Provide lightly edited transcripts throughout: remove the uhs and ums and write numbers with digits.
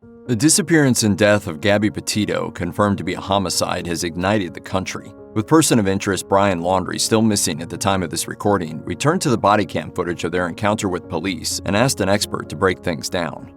The disappearance and death of Gabby Petito, confirmed to be a homicide, has ignited the country. With person of interest Brian Laundrie still missing at the time of this recording, we turned to the bodycam footage of their encounter with police and asked an expert to break things down.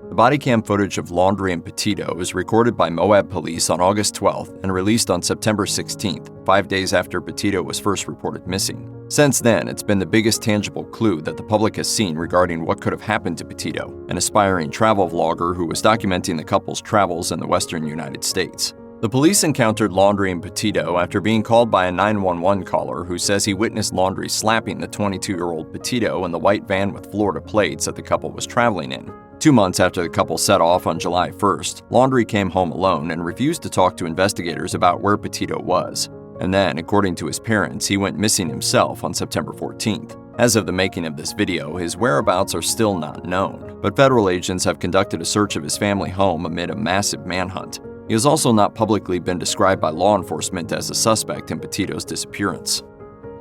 The bodycam footage of Laundrie and Petito was recorded by Moab police on August 12th and released on September 16th, 5 days after Petito was first reported missing. Since then, it's been the biggest tangible clue that the public has seen regarding what could have happened to Petito, an aspiring travel vlogger who was documenting the couple's travels in the western United States. The police encountered Laundrie and Petito after being called by a 911 caller who says he witnessed Laundrie slapping the 22-year-old Petito in the white van with Florida plates that the couple was traveling in. 2 months after the couple set off on July 1st, Laundrie came home alone and refused to talk to investigators about where Petito was. And then, according to his parents, he went missing himself on September 14th. As of the making of this video, his whereabouts are still not known, but federal agents have conducted a search of his family home amid a massive manhunt. He has also not publicly been described by law enforcement as a suspect in Petito's disappearance.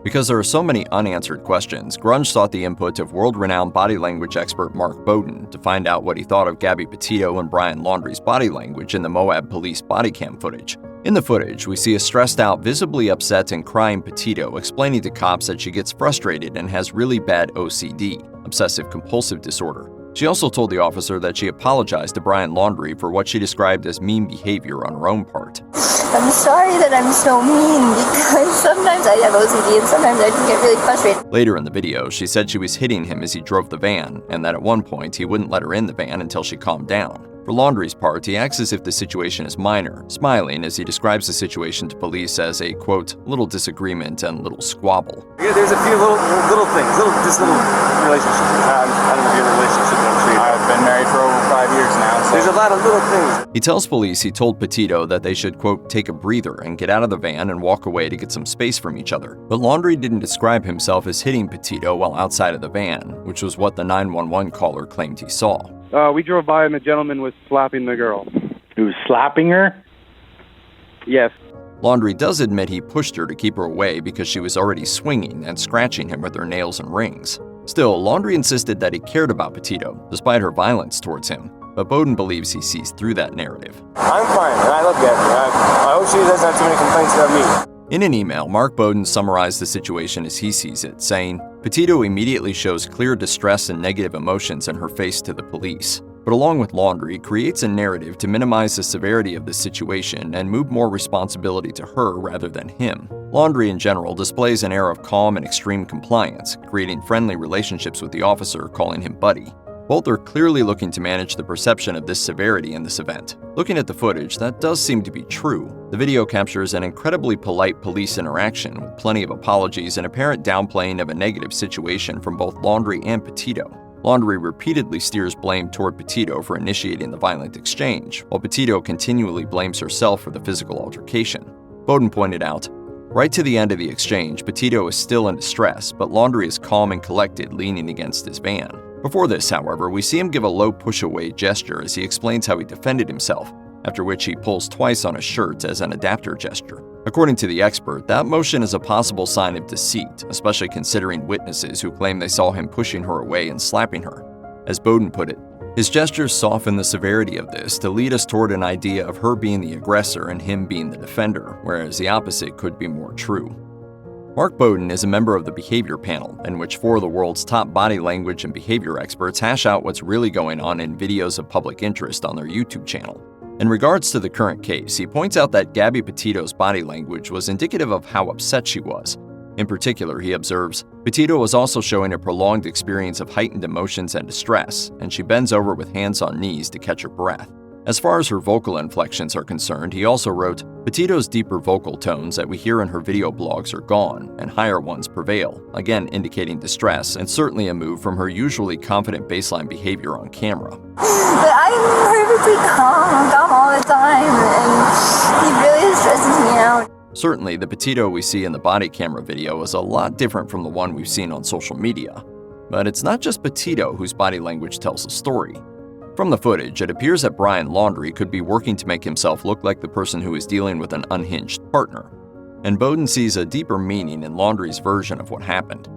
Because there are so many unanswered questions, Grunge sought the input of world-renowned body language expert Mark Bowden to find out what he thought of Gabby Petito and Brian Laundrie's body language in the Moab police bodycam footage. In the footage, we see a stressed-out, visibly upset and crying Petito explaining to cops that she gets frustrated and has really bad OCD, obsessive-compulsive disorder. She also told the officer that she apologized to Brian Laundrie for what she described as mean behavior on her own part. I'm sorry that I'm so mean because sometimes I have OCD and sometimes I just get really frustrated. Later in the video, she said she was hitting him as he drove the van and that at one point he wouldn't let her in the van until she calmed down. For Laundrie's part, he acts as if the situation is minor, smiling as he describes the situation to police as a, quote, little disagreement and little squabble. Yeah, there's a few little things, little relationships. I don't know if you're in a relationship, but I'm sure I've been married for over 5 years now. There's a lot of little things. He tells police he told Petito that they should, quote, take a breather and get out of the van and walk away to get some space from each other. But Laundrie didn't describe himself as hitting Petito while outside of the van, which was what the 911 caller claimed he saw. We drove by and the gentleman was slapping the girl. He was slapping her? Yes. Laundrie does admit he pushed her to keep her away because she was already swinging and scratching him with her nails and rings. Still, Laundrie insisted that he cared about Petito, despite her violence towards him. But Bowden believes he sees through that narrative. I'm fine, and I love Gabby. I hope she doesn't have too many complaints about me. In an email, Mark Bowden summarized the situation as he sees it, saying, Petito immediately shows clear distress and negative emotions in her face to the police, but along with Laundrie, creates a narrative to minimize the severity of the situation and move more responsibility to her rather than him. Laundrie in general displays an air of calm and extreme compliance, creating friendly relationships with the officer, calling him buddy. Both are clearly looking to manage the perception of this severity in this event. Looking at the footage, that does seem to be true. The video captures an incredibly polite police interaction with plenty of apologies and apparent downplaying of a negative situation from both Laundrie and Petito. Laundrie repeatedly steers blame toward Petito for initiating the violent exchange, while Petito continually blames herself for the physical altercation. Bowden pointed out, right to the end of the exchange, Petito is still in distress, but Laundrie is calm and collected, leaning against his van. Before this, however, we see him give a low push-away gesture as he explains how he defended himself, after which he pulls twice on his shirt as an adapter gesture. According to the expert, that motion is a possible sign of deceit, especially considering witnesses who claim they saw him pushing her away and slapping her. As Bowden put it, his gestures soften the severity of this to lead us toward an idea of her being the aggressor and him being the defender, whereas the opposite could be more true. Mark Bowden is a member of the Behavior Panel, in which 4 of the world's top body language and behavior experts hash out what's really going on in videos of public interest on their YouTube channel. In regards to the current case, he points out that Gabby Petito's body language was indicative of how upset she was. In particular, he observes, Petito was also showing a prolonged experience of heightened emotions and distress, and she bends over with hands on knees to catch her breath. As far as her vocal inflections are concerned, he also wrote, Petito's deeper vocal tones that we hear in her video blogs are gone, and higher ones prevail, again indicating distress and certainly a move from her usually confident baseline behavior on camera. But I'm perfectly calm. I'm calm all the time, and he really stresses me out. Certainly, the Petito we see in the body camera video is a lot different from the one we've seen on social media. But it's not just Petito whose body language tells a story. From the footage, it appears that Brian Laundrie could be working to make himself look like the person who is dealing with an unhinged partner. And Bowden sees a deeper meaning in Laundrie's version of what happened.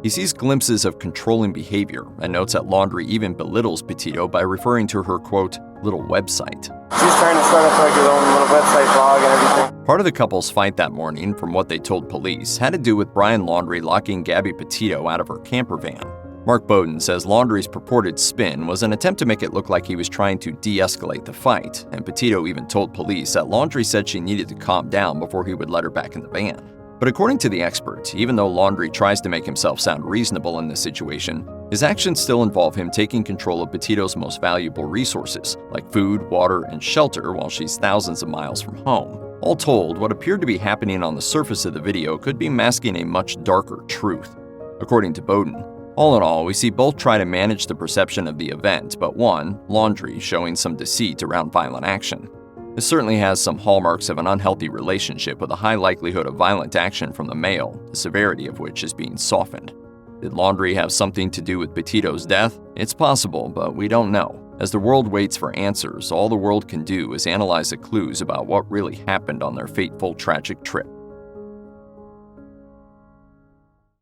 He sees glimpses of controlling behavior and notes that Laundrie even belittles Petito by referring to her, quote, little website. She's trying to start up like his own little website blog and everything. Part of the couple's fight that morning, from what they told police, had to do with Brian Laundrie locking Gabby Petito out of her camper van. Mark Bowden says Laundrie's purported spin was an attempt to make it look like he was trying to de-escalate the fight, and Petito even told police that Laundrie said she needed to calm down before he would let her back in the van. But according to the expert, even though Laundrie tries to make himself sound reasonable in this situation, his actions still involve him taking control of Petito's most valuable resources, like food, water, and shelter, while she's thousands of miles from home. All told, what appeared to be happening on the surface of the video could be masking a much darker truth. According to Bowden, all in all, we see both try to manage the perception of the event, but one, Laundrie, showing some deceit around violent action. This certainly has some hallmarks of an unhealthy relationship with a high likelihood of violent action from the male, the severity of which is being softened. Did Laundrie have something to do with Petito's death? It's possible, but we don't know. As the world waits for answers, all the world can do is analyze the clues about what really happened on their fateful, tragic trip.